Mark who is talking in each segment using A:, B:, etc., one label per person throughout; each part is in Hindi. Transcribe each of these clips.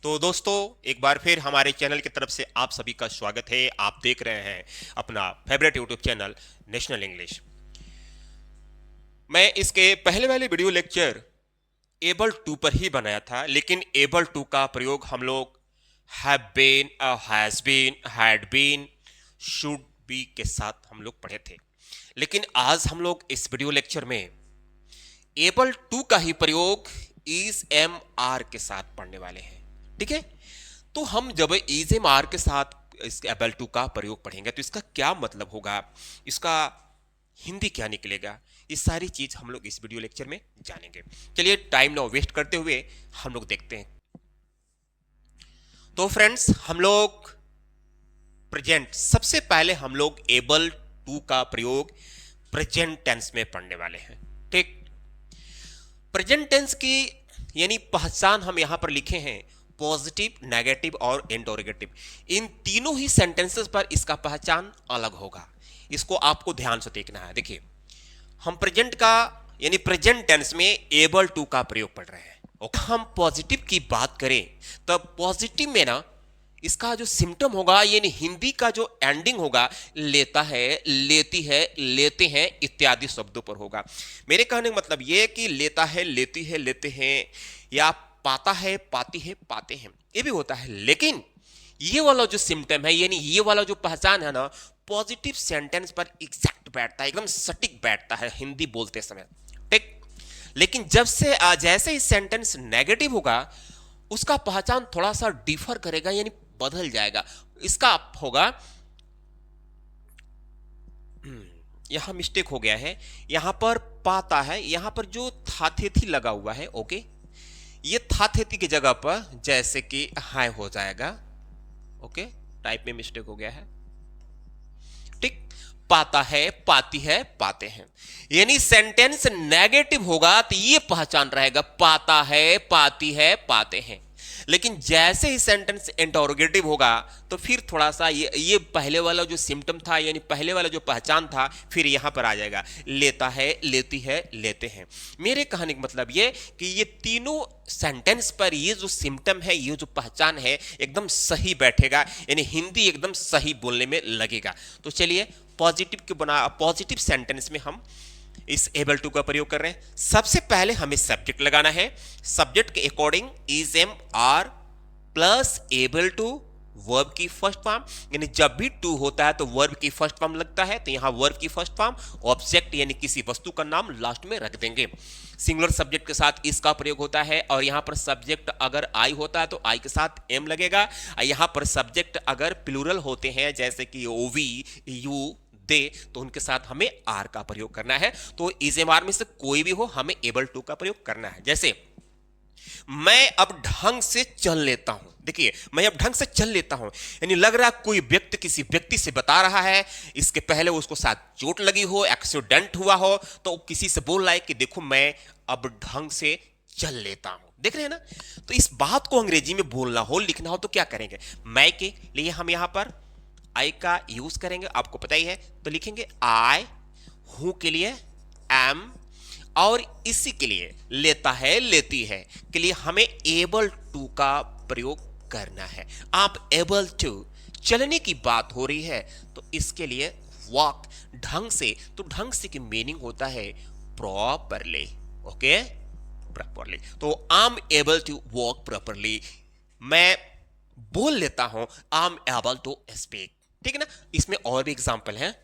A: तो दोस्तों, एक बार फिर हमारे चैनल की तरफ से आप सभी का स्वागत है। आप देख रहे हैं अपना favourite YouTube channel national English. मैं इसके पहले वाले वीडियो लेक्चर एबल टू पर ही बनाया था, लेकिन एबल टू का प्रयोग हम लोग have been, has been, had been, should be के साथ हम लोग पढ़े थे। लेकिन आज हम लोग इस वीडियो लेक्चर में एबल टू का ही प्रयोग इज एम आर के साथ पढ़ने वाले हैं। ठीक है, तो हम जब इज एम आर के साथ इस एबल टू का प्रयोग पढ़ेंगे तो इसका क्या मतलब होगा, इसका हिंदी क्या निकलेगा, ये सारी चीज हम लोग इस वीडियो लेक्चर में जानेंगे। चलिए टाइम ना वेस्ट करते हुए हम लोग देखते हैं। तो फ्रेंड्स, हम लोग प्रेजेंट, सबसे पहले हम लोग एबल टू का प्रयोग प्रेजेंट टेंस में पढ़ने वाले हैं। ठीक, प्रेजेंट टेंस की यानी पहचान हम यहां पर लिखे हैं पॉजिटिव, नेगेटिव और इंटरोगेटिव। इन तीनों ही सेंटेंसेस पर इसका पहचान अलग होगा। इसको आपको ध्यान से देखना है। देखिए, हम प्रेजेंट का यानी प्रेजेंट टेंस में एबल टू का प्रयोग पढ़ रहे हैं। और हम पॉजिटिव की बात करें तब पॉजिटिव में ना इसका जो सिम्टम होगा यानी हिंदी का जो एंडिंग होगा लेता है, लेती है, लेते हैं इत्यादि शब्दों पर होगा। मेरे कहने का मतलब यह कि लेता है, लेती है, लेते हैं, या पाता है, पाती है, पाते हैं, ये भी होता है। लेकिन ये वाला जो सिम्टम है यानी ये वाला जो पहचान है ना, पॉजिटिव सेंटेंस पर एग्जैक्ट बैठता है, एकदम सटीक बैठता है हिंदी बोलते समय। ठीक, लेकिन जब से जैसे ही सेंटेंस नेगेटिव होगा उसका पहचान थोड़ा सा डिफर करेगा यानी बदल जाएगा। इसका होगा, यहां मिस्टेक हो गया है, यहां पर पाता है, यहां पर जो थाथेथी लगा हुआ है, ओके, ये थाथेथी की जगह पर जैसे कि हाय हो जाएगा। ओके, टाइप में मिस्टेक हो गया है। ठीक, पाता है, पाती है, पाते हैं, यानी सेंटेंस नेगेटिव होगा तो ये पहचान रहेगा पाता है, पाती है, पाते हैं। लेकिन जैसे ही सेंटेंस इंटरोगेटिव होगा तो फिर थोड़ा सा ये पहले वाला जो सिम्टम था यानी पहले वाला जो पहचान था फिर यहां पर आ जाएगा, लेता है, लेती है, लेते हैं। मेरे कहने का मतलब ये कि ये तीनों सेंटेंस पर ये जो सिम्टम है, ये जो पहचान है एकदम सही बैठेगा यानी हिंदी एकदम सही बोलने में लगेगा। तो चलिए पॉजिटिव के बना पॉजिटिव सेंटेंस में हम इस एबल टू का प्रयोग कर रहे हैं। सबसे पहले हमें सब्जेक्ट लगाना है। सब्जेक्ट के according is am are plus able to verb की फर्स्ट फॉर्म, यानी जब भी टू होता है तो वर्ब की फर्स्ट फॉर्म लगता है, तो यहां वर्ब की फर्स्ट फॉर्म ऑब्जेक्ट यानी किसी वस्तु का नाम लास्ट में रख देंगे। सिंगुलर सब्जेक्ट के साथ इसका प्रयोग होता है, और यहां पर सब्जेक्ट अगर आई होता है तो आई के साथ एम लगेगा। यहां पर सब्जेक्ट अगर प्लूरल होते हैं जैसे कि ओवी, यू, दे, तो उनके साथ हमें आर का प्रयोग करना है। तो इज एम आर में से कोई भी हो हमें एबल टू का प्रयोग करना है। जैसे मैं अब ढंग से चल लेता हूं, देखिए मैं अब ढंग से चल लेता हूं यानी लग रहा है कोई व्यक्ति किसी व्यक्ति से बता रहा है, इसके पहले उसको साथ चोट लगी हो, एक्सीडेंट हुआ हो, तो किसी से बोल रहा है कि देखो मैं अब ढंग से चल लेता हूं। देख रहे हैं ना, तो इस बात को अंग्रेजी में बोलना हो, लिखना हो तो क्या करेंगे, मैं के लिए हम यहां पर आई का यूज करेंगे, आपको पता ही है, तो लिखेंगे आई। हूं के लिए एम, और इसी के लिए लेता है, लेती है के लिए हमें एबल टू का प्रयोग करना है। आप एबल टू, चलने की बात हो रही है तो इसके लिए वॉक, ढंग से, तो ढंग से की मीनिंग होता है प्रॉपरली। ओके, प्रॉपरली, तो I am able to walk properly, मैं बोल लेता हूं I am able to speak. ठीक है ना, इसमें और भी एग्जांपल हैं।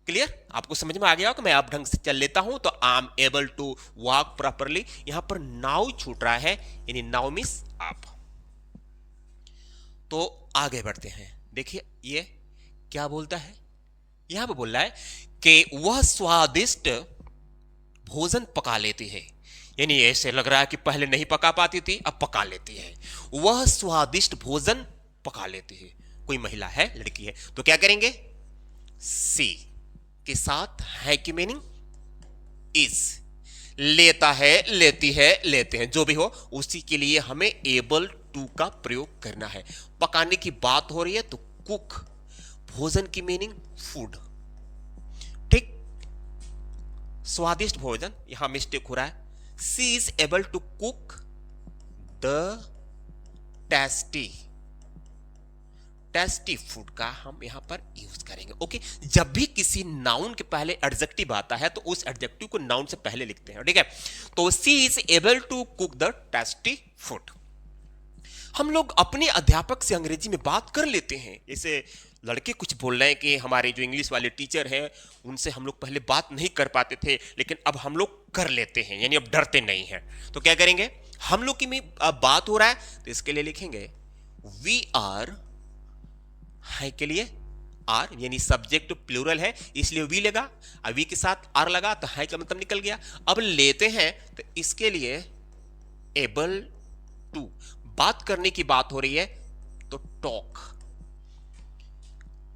A: क्लियर, आपको समझ में आ गया कि मैं आप ढंग से चल लेता हूं तो I am able to walk properly. यहां पर नाउ छूट रहा है यानी नाउ मिस आप। तो आगे बढ़ते हैं। देखिए ये क्या बोलता है, यहां पर बोल रहा है कि वह स्वादिष्ट भोजन पका लेती है, यानी ऐसे लग रहा है कि पहले नहीं पका पाती थी अब पका लेती है। वह स्वादिष्ट भोजन पका लेती है, कोई महिला है, लड़की है, तो क्या करेंगे, सी के साथ है की मीनिंग इज, लेता है, लेती है, लेते हैं, जो भी हो उसी के लिए हमें एबल टू का प्रयोग करना है। पकाने की बात हो रही है तो कुक, भोजन की मीनिंग फूड। ठीक, स्वादिष्ट भोजन, यहां मिस्टेक हो रहा है, she is able to cook the tasty, tasty food का हम यहां पर यूज करेंगे। ओके, जब भी किसी नाउन के पहले एडजेक्टिव आता है तो उस एडजेक्टिव को नाउन से पहले लिखते हैं, ठीक है। तो she is able to cook the tasty food. हम लोग अपने अध्यापक से अंग्रेजी में बात कर लेते हैं। जैसे लड़के कुछ बोल रहे हैं कि हमारे जो इंग्लिश वाले टीचर हैं उनसे हम लोग पहले बात नहीं कर पाते थे, लेकिन अब हम लोग कर लेते हैं, यानी अब डरते नहीं हैं। तो क्या करेंगे, हम लोग की में अब बात हो रहा है तो इसके लिए लिखेंगे वी आर, है के लिए आर, यानी सब्जेक्ट प्लूरल है इसलिए वी लगा, अब वी के साथ आर लगा तो है का मतलब निकल गया। अब लेते हैं तो इसके लिए एबल टू, बात करने की बात हो रही है तो टॉक,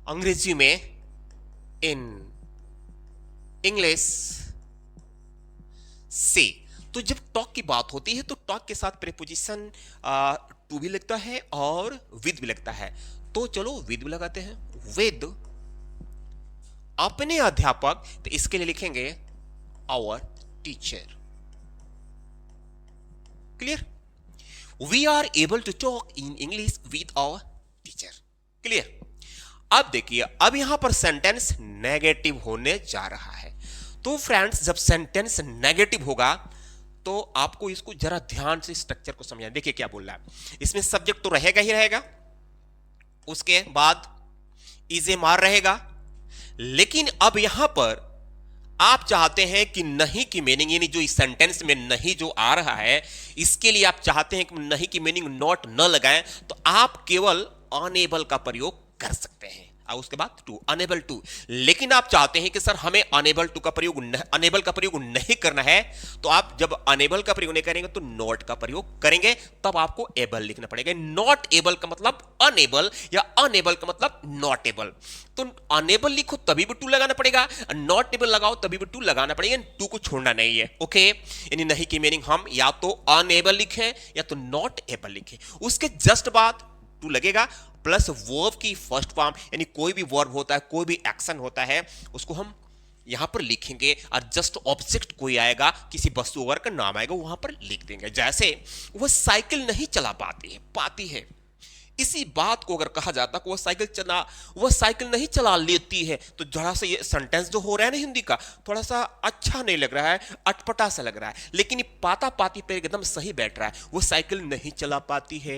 A: अंग्रेजी में इन इंग्लिश से। तो जब टॉक की बात होती है तो टॉक के साथ प्रीपोजिशन टू भी लगता है और विद भी लगता है। तो चलो विद भी लगाते हैं, विद अपने अध्यापक, तो इसके लिए लिखेंगे our teacher. Clear, we are able to talk in English with our teacher. Clear. अब देखिए, अब यहां पर सेंटेंस नेगेटिव होने जा रहा है। तो फ्रेंड्स, जब सेंटेंस नेगेटिव होगा तो आपको इसको जरा ध्यान से स्ट्रक्चर को समझना। देखिए क्या बोल रहा है, इसमें सब्जेक्ट तो रहेगा ही रहेगा, उसके बाद इज एम आर रहेगा, लेकिन अब यहां पर आप चाहते हैं कि नहीं की मीनिंग, यानी जो इस सेंटेंस में नहीं जो आ रहा है इसके लिए आप चाहते हैं कि नहीं की मीनिंग नॉट न लगाएं, तो आप केवल अनेबल का प्रयोग कर सकते हैं और उसके बाद टू, अनेबल टू। लेकिन आप चाहते हैं कि सर हमें अनेबल टू का प्रयोग, अनेबल का प्रयोग नहीं करना है, तो आप जब अनेबल का प्रयोग नहीं करेंगे तो नॉट का प्रयोग करेंगे, तब आपको एबल लिखना पड़ेगा। नॉट एबल का मतलब अनेबल या अनेबल का मतलब नॉट एबल। तो अनेबल लिखो तभी भी टू लगाना पड़ेगा, नॉट एबल लगाओ तभी भी टू लगाना पड़ेगा, टू को छोड़ना नहीं है। ओके, यानी नहीं की मीनिंग हम या तो अनेबल लिखें या तो नॉट एबल लिखें, उसके जस्ट बाद टू लगेगा, प्लस वर्ब की फर्स्ट फॉर्म, यानी कोई भी वर्ब होता है, कोई भी एक्शन होता है, उसको हम यहां पर लिखेंगे और जस्ट ऑब्जेक्ट कोई आएगा, किसी वस्तु वगैरह का नाम आएगा वहां पर लिख देंगे। जैसे वह साइकिल नहीं चला पाती है, इसी बात को अगर कहा जाता कि वह साइकिल नहीं चला लेती है, तो जरा सा ये सेंटेंस जो हो रहा है ना हिंदी का, थोड़ा सा अच्छा नहीं लग रहा है, अटपटा सा लग रहा है, लेकिन ये पाता पाती पे एकदम सही बैठ रहा है। वो साइकिल नहीं चला पाती है,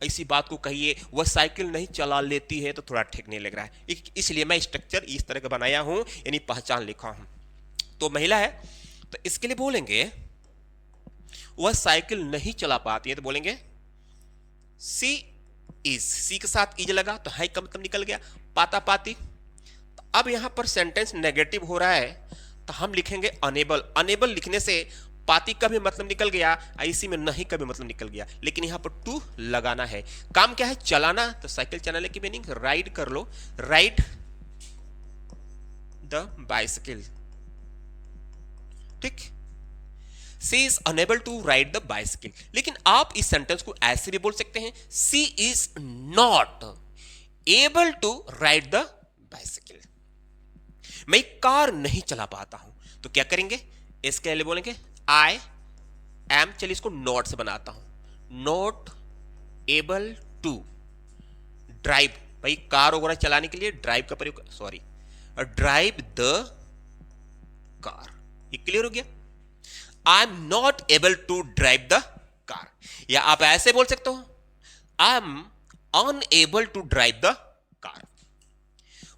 A: ऐसी बात को कहिए वह साइकिल नहीं चला लेती है, तो थोड़ा ठीक नहीं लग रहा है, इसलिए मैं स्ट्रक्चर इस तरह का बनाया हूं, यानी पहचान लिखा हूं। तो महिला है तो इसके लिए बोलेंगे वह साइकिल नहीं चला पाती है, तो बोलेंगे सी इज, सी के साथ इज लगा तो है का मतलब निकल गया, पाता पाती। तो अब यहां पर सेंटेंस नेगेटिव हो रहा है तो हम लिखेंगे अनेबल, अनेबल लिखने से पाती का भी मतलब निकल गया, इसी में नहीं का भी मतलब निकल गया, लेकिन यहां पर टू लगाना है। काम क्या है, चलाना, तो साइकिल चलाने की मीनिंग राइड कर लो, राइड द बाइसिकल। ठीक, she is unable to ride the bicycle. लेकिन आप इस सेंटेंस को ऐसे भी बोल सकते हैं, she is not able to ride the bicycle. मैं कार नहीं चला पाता हूं, तो क्या करेंगे, इसके लिए बोलेंगे आई एम, चलिए इसको नॉट से बनाता हूं, नॉट एबल टू ड्राइव, भाई कार वगैरह चलाने के लिए ड्राइव का प्रयोग, सॉरी ड्राइव द कार। ये क्लियर हो गया, I am not able to drive the car. या आप ऐसे बोल सकते हो, I am unable to drive the car.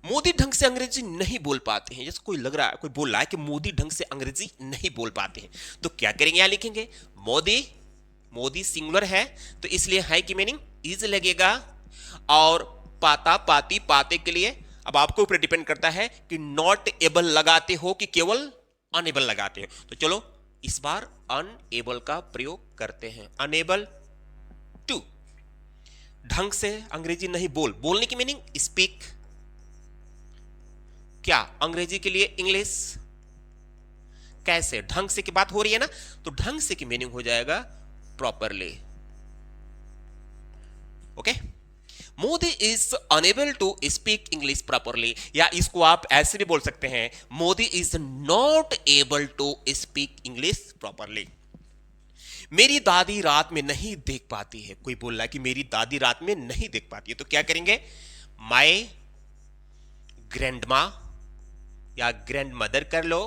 A: Modi ढंग से अंग्रेजी नहीं बोल पाते हैं, जैसे कोई लग रहा है, कोई बोल रहा है कि मोदी ढंग से अंग्रेजी नहीं बोल पाते हैं, तो क्या करेंगे, यहां लिखेंगे मोदी, मोदी सिंगुलर है तो इसलिए है की मीनिंग इज लगेगा, और पाता पाती, पाते के लिए अब आपको ऊपर डिपेंड करता है कि नॉट एबल लगाते हो कि केवल अनएबल लगाते हो। तो चलो इस बार अनएबल का प्रयोग करते हैं, अनएबल टू, ढंग से अंग्रेजी नहीं बोलने की मीनिंग स्पीक, क्या अंग्रेजी के लिए इंग्लिश, कैसे ढंग से की बात हो रही है ना, तो ढंग से की मीनिंग हो जाएगा properly. Okay, Modi is unable to speak English properly, या इसको आप ऐसे भी बोल सकते हैं, Modi is not able to speak English properly. मेरी दादी रात में नहीं देख पाती है, कोई बोल रहा है कि मेरी दादी रात में नहीं देख पाती है, तो क्या करेंगे, माय ग्रैंडमा या ग्रैंड मदर कर लो,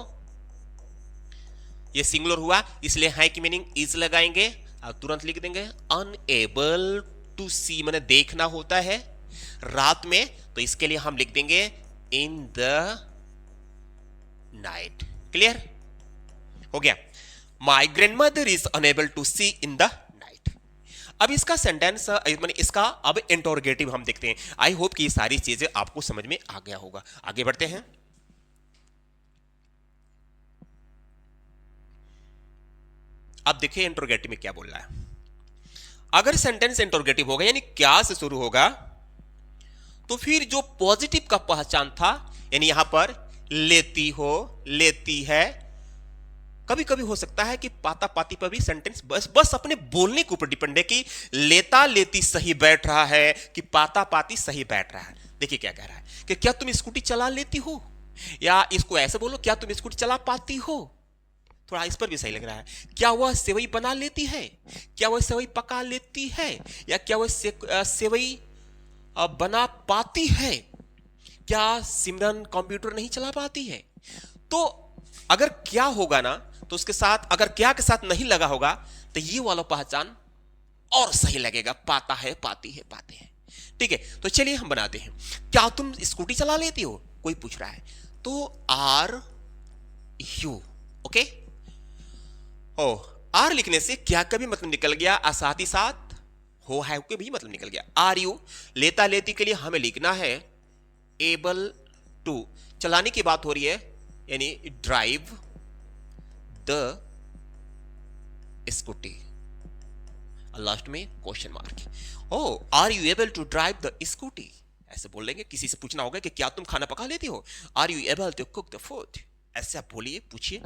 A: ये सिंगुलर हुआ इसलिए है की मीनिंग इज लगाएंगे और तुरंत लिख देंगे अनएबल टू सी, मैंने देखना होता है रात में, तो इसके लिए हम लिख देंगे इन द नाइट। क्लियर हो गया, my grandmother is unable to see in the night. अब इसका सेंटेंस मैंने इसका अब इंटरोगेटिव हम देखते हैं। आई होप कि ये सारी चीजें आपको समझ में आ गया होगा। आगे बढ़ते हैं। अब देखिए इंटरोगेटिव में क्या बोल रहा है। अगर सेंटेंस इंटरोगेटिव होगा यानी क्या से शुरू होगा, तो फिर जो पॉजिटिव का पहचान था यानी यहां पर लेती हो, लेती है, कभी कभी हो सकता है कि पाता पाती पर भी सेंटेंस बस अपने बोलने के ऊपर डिपेंड है कि लेता लेती सही बैठ रहा है कि पाता पाती सही बैठ रहा है। देखिए क्या कह रहा है कि क्या तुम स्कूटी चला लेती हो, या इसको ऐसे बोलो क्या तुम स्कूटी चला पाती हो, थोड़ा इस पर भी सही लग रहा है। क्या वह सेवई बना लेती है, क्या वह सेवई पका लेती है, या क्या वह सेवई बना पाती है, क्या सिमरन कंप्यूटर नहीं चला पाती है। तो अगर क्या होगा ना, तो उसके साथ अगर क्या के साथ नहीं लगा होगा तो ये वाला पहचान और सही लगेगा, पाता है, पाती है, पाते हैं। ठीक है, तो चलिए हम बनाते हैं। क्या तुम स्कूटी चला लेती हो, कोई पूछ रहा है, तो are you, okay. O R लिखने से क्या का भी मतलब निकल गया और साथ ही साथ हो है के भी मतलब निकल गया। आर यू लेता लेती के लिए हमें लिखना है एबल टू, चलाने की बात हो रही है यानी ड्राइव द स्कूटी, लास्ट में question mark. Oh are you able to drive the scooty, ऐसे बोल लेंगे। किसी से पूछना होगा कि क्या तुम खाना पका लेती हो, are you able to cook the food, ऐसे आप बोलिए, पूछिए।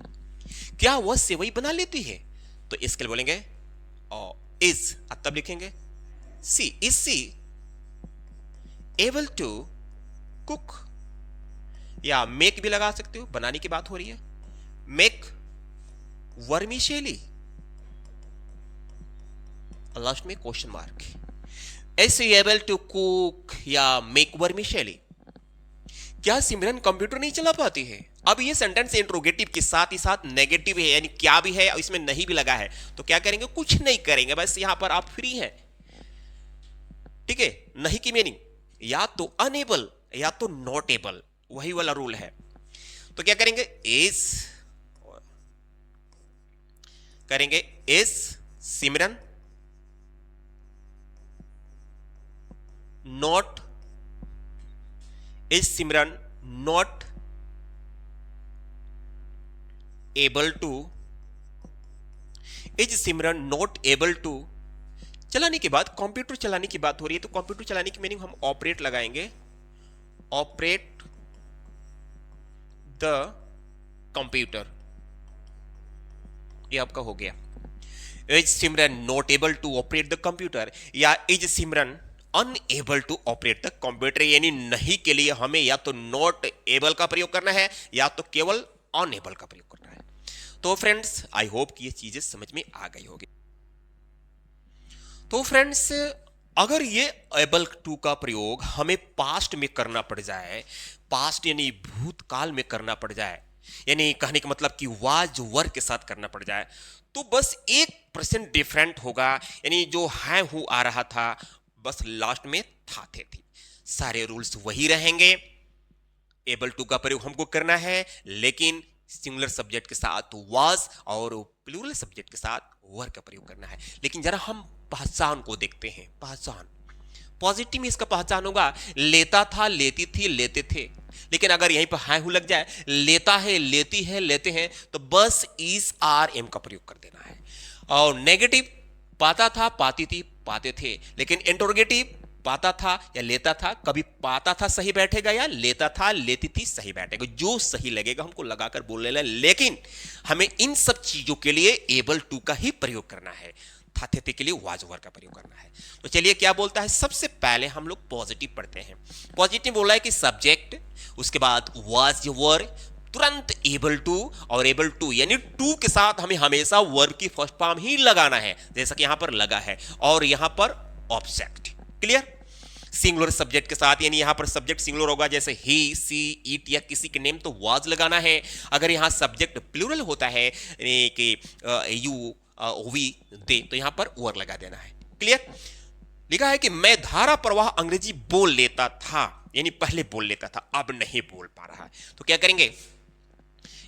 A: क्या वह सेवई बना लेती है, तो इसके लिए बोलेंगे इज, अब तब लिखेंगे she, is she able to cook, या मेक भी लगा सकते हो, बनाने की बात हो रही है, मेक वर्मिशेली, लास्ट में question mark. Is able to cook या मेक वर्मिशेली। क्या सिमरन कंप्यूटर नहीं चला पाती है। अब ये सेंटेंस इंट्रोगेटिव के साथ ही साथ नेगेटिव है यानी क्या भी है और इसमें नहीं भी लगा है, तो क्या करेंगे, कुछ नहीं करेंगे, बस यहां पर आप फ्री हैं। ठीक है, नहीं की मीनिंग या तो अनेबल या तो नॉट एबल, वही वाला रूल है। तो क्या करेंगे, इज करेंगे is Simran not, is Simran not able to, is Simran not able to. चलाने के बाद कंप्यूटर चलाने की बात हो रही है, तो कंप्यूटर चलाने की मीनिंग हम ऑपरेट लगाएंगे, ऑपरेट द कंप्यूटर, ये आपका हो गया। Is Simran not able to operate the computer, या is Simran unable to operate the computer, यानी नहीं के लिए हमें या तो नॉट एबल का प्रयोग करना है या तो केवल अनएबल का प्रयोग करना है। तो फ्रेंड्स आई होप कि ये चीजें समझ में आ गई होगी। तो फ्रेंड्स अगर ये एबल टू का प्रयोग हमें पास्ट में करना पड़ जाए, पास्ट यानी भूतकाल में करना पड़ जाए, यानी कहने का मतलब कि वाज वर के साथ करना पड़ जाए, तो बस 1% डिफरेंट होगा, यानी जो है हूं आ रहा था बस लास्ट में था थे थी, सारे रूल्स वही रहेंगे। एबल टू का प्रयोग हमको करना है लेकिन सिंगुलर सब्जेक्ट के साथ वाज और प्लूरल सब्जेक्ट के साथ वर का प्रयोग करना है। लेकिन जरा हम पहचान को देखते हैं। पहचान पॉजिटिव में इसका पहचान होगा लेता था, लेती थी, लेते थे। लेकिन अगर यहीं पर है हूं लग जाए, लेता है, लेती है, लेते हैं, तो बस इज आर एम का प्रयोग कर देना है। और नेगेटिव पाता था, पाती थी, पाते थे। लेकिन इंटरोगेटिव पाता था या लेता था, कभी पाता था सही बैठेगा या लेता था, लेती थी सही बैठेगा, जो सही लगेगा हमको लगाकर बोल लेना। लेकिन हमें इन सब चीजों के लिए एबल टू का ही प्रयोग करना है, थाथे के लिए वाज वर का प्रयोग करना है। तो चलिए क्या बोलता है, सबसे पहले हम लोग पॉजिटिव पढ़ते हैं। पॉजिटिव बोला है कि सब्जेक्ट, उसके बाद वाज वर, तुरंत एबल टू और एबल टू यानी टू के साथ हमें हमेशा वर्ब की फर्स्ट फॉर्म ही लगाना है, जैसा कि यहां पर लगा है, और यहां पर ऑब्जेक्ट। क्लियर? सिंगुलर सब्जेक्ट के साथ, यानी यहां पर सब्जेक्ट सिंगुलर होगा, जैसे ही, सी, इट या किसी के नेम तो वाज लगाना है। अगर यहां सब्जेक्ट प्लूरल होता है कि यू, वी, दे, तो यहां पर वर लगा देना है। क्लियर? लिखा है कि मैं धारा प्रवाह अंग्रेजी बोल लेता था, यानी पहले बोल लेता था, अब नहीं बोल पा रहा है। तो क्या करेंगे?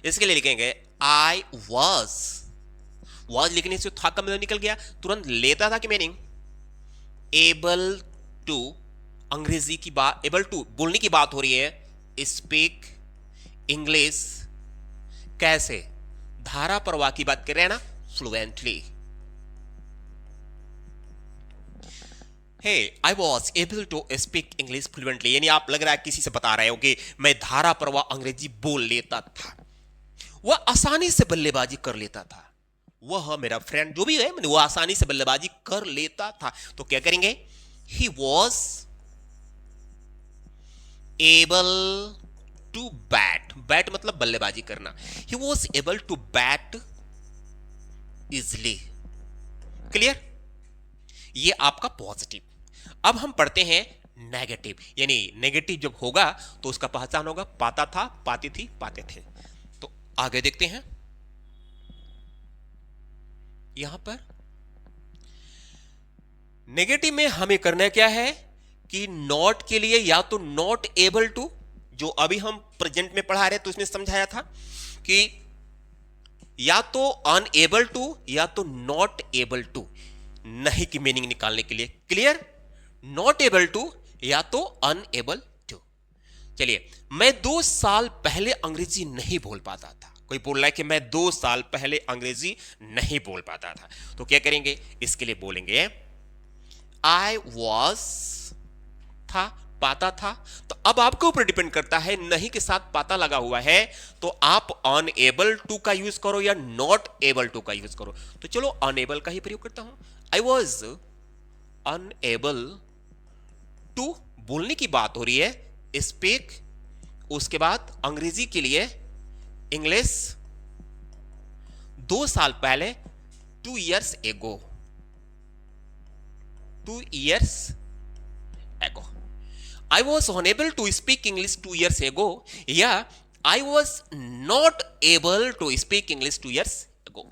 A: इसके लिए लिखेंगे आई वॉज लिखने से था का मतलब निकल गया, तुरंत लेता था कि मीनिंग एबल टू, अंग्रेजी की बात, एबल टू बोलने की बात हो रही है, स्पीक इंग्लिश कैसे? धारा प्रवाह की बात कर रहे हैं ना, fluently. Hey I was able to speak English fluently, यानी आप लग रहा है किसी से बता रहे हो कि मैं धारा प्रवाह अंग्रेजी बोल लेता था। वह आसानी से बल्लेबाजी कर लेता था, वह मेरा फ्रेंड जो भी है वो आसानी से बल्लेबाजी कर लेता था। तो क्या करेंगे? He was able to bat, bat मतलब बल्लेबाजी करना, he was able to bat easily. Clear? ये आपका पॉजिटिव। अब हम पढ़ते हैं नेगेटिव, यानी नेगेटिव जब होगा तो उसका पहचान होगा पाता था, पाती थी, पाते थे। तो आगे देखते हैं। यहां पर नेगेटिव में हमें करना क्या है कि नॉट के लिए या तो नॉट एबल टू, जो अभी हम प्रेजेंट में पढ़ा रहे तो उसमें समझाया था कि या तो अनएबल टू या तो नॉट एबल टू, नहीं की मीनिंग निकालने के लिए। क्लियर? नॉट एबल टू या तो अनएबल टू। चलिए, मैं 2 साल पहले अंग्रेजी नहीं बोल पाता था। कोई बोल रहा है कि मैं 2 साल पहले अंग्रेजी नहीं बोल पाता था, तो क्या करेंगे? इसके लिए बोलेंगे आई वॉज, था, पाता था। तो अब आपके ऊपर डिपेंड करता है, नहीं के साथ पाता लगा हुआ है तो आप अनएबल टू का यूज करो या नॉट एबल टू का यूज करो। तो चलो अनएबल का ही प्रयोग करता हूं। आई वॉज अनएबल टू, बोलने की बात हो रही है, स्पीक, उसके बाद अंग्रेजी के लिए इंग्लिश 2 साल पहले, 2 years ago, 2 years ago. I was unable to speak English 2 years ago. Yeah, I was not able to speak English 2 years ago.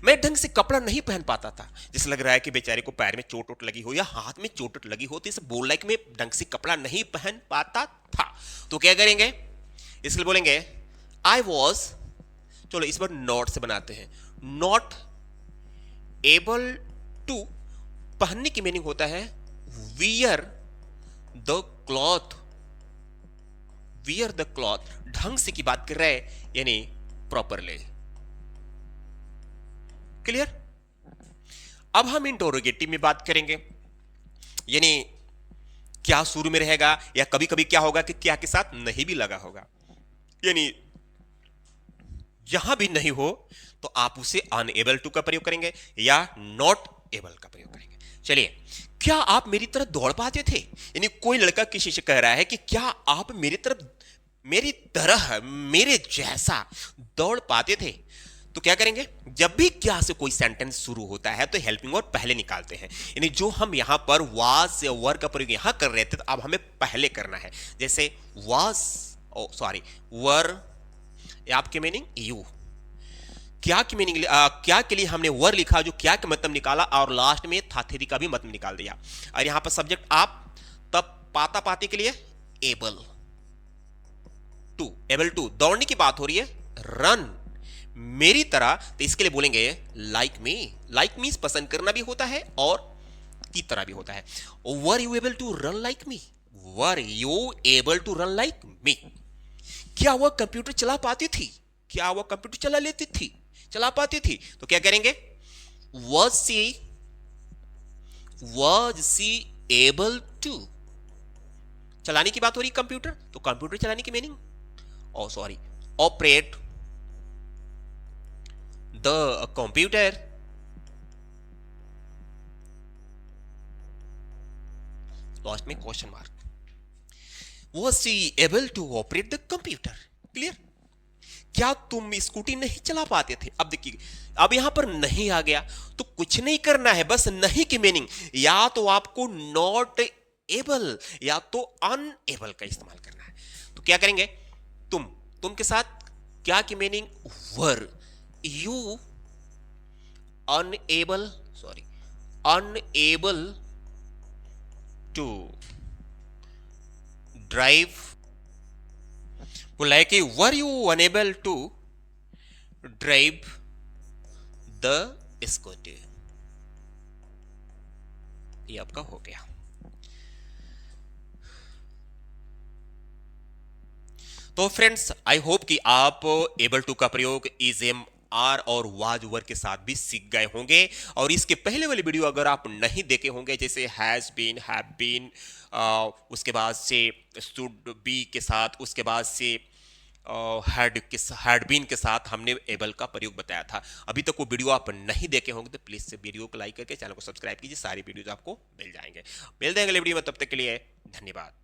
A: मैं ढंग से कपड़ा नहीं पहन पाता था, जैसे लग रहा है कि बेचारे को पैर में चोट वोट लगी हो या हाथ में चोट वोट लगी हो, तो इसे बोल रहा है कि मैं ढंग से कपड़ा नहीं पहन पाता था। तो क्या करेंगे? इसलिए बोलेंगे आई वॉज, चलो इस बार नॉट से बनाते हैं, नॉट एबल टू, पहनने की मीनिंग होता है wear the cloth, wear the cloth, ढंग से की बात कर रहे हैं यानी प्रॉपरली। क्लियर? अब हम इंटरोगेटिव में बात करेंगे, यानी क्या शुरू में रहेगा या कभी कभी क्या होगा कि क्या के साथ नहीं भी लगा होगा, यानी जहां भी नहीं हो तो आप उसे अनएबल टू का प्रयोग करेंगे या नॉट एबल का प्रयोग करेंगे। चलिए, क्या आप मेरी तरफ दौड़ पाते थे, यानी कोई लड़का किसी से कह रहा है कि क्या आप मेरी तरह, मेरे जैसा दौड़ पाते थे, तो क्या करेंगे? जब भी क्या से कोई सेंटेंस शुरू होता है तो हेल्पिंग वर्ब पहले निकालते हैं, यानी जो हम यहां पर वाज या वर का प्रयोग यहां कर रहे थे तो अब हमें पहले करना है। जैसे वाज, सॉरी, वर, आपके मीनिंग यू, क्या की मीनिंग, क्या के लिए हमने वर लिखा जो क्या का मतलब निकाला और लास्ट में था थेरी का भी मतलब निकाल दिया। और यहां पर सब्जेक्ट आप, तब पाता पाती के लिए एबल टू, एबल टू, दौड़ने की बात हो रही है, रन, मेरी तरह, तो इसके लिए बोलेंगे लाइक मी। लाइक मींस पसंद करना भी होता है और की तरह भी होता है। Were you able to run like me, were you able to run like me. क्या वह कंप्यूटर चला पाती थी, क्या वह कंप्यूटर चला लेती थी, चला पाती थी, तो क्या करेंगे? was she able to, चलाने की बात हो रही कंप्यूटर, तो कंप्यूटर चलाने की meaning, sorry, operate the computer, last में question mark, was she able to operate the computer, clear? क्या तुम स्कूटी नहीं चला पाते थे? अब देखिए, अब यहां पर नहीं आ गया तो कुछ नहीं करना है, बस नहीं की मीनिंग या तो आपको नॉट एबल या तो अनएबल का इस्तेमाल करना है। तो क्या करेंगे, तुम के साथ क्या की meaning were, you unable, sorry unable to drive, बोला है कि were you unable to drive the scooty. ये आपका हो गया। तो फ्रेंड्स, आई होप कि आप एबल टू का प्रयोग इज एम आर और वाज ओवर के साथ भी सीख गए होंगे। और इसके पहले वाली वीडियो अगर आप नहीं देखे होंगे, जैसे हैज बीन, हैव बीन, उसके बाद से शुड बी के साथ, उसके बाद से हैड बीन के साथ हमने एबल का प्रयोग बताया था। अभी तक वो वीडियो आप नहीं देखे होंगे तो प्लीज से वीडियो को लाइक करके चैनल को सब्सक्राइब कीजिए, सारी वीडियोज आपको मिल जाएंगे। मिल जाएंगे वीडियो में, तब तक के लिए धन्यवाद।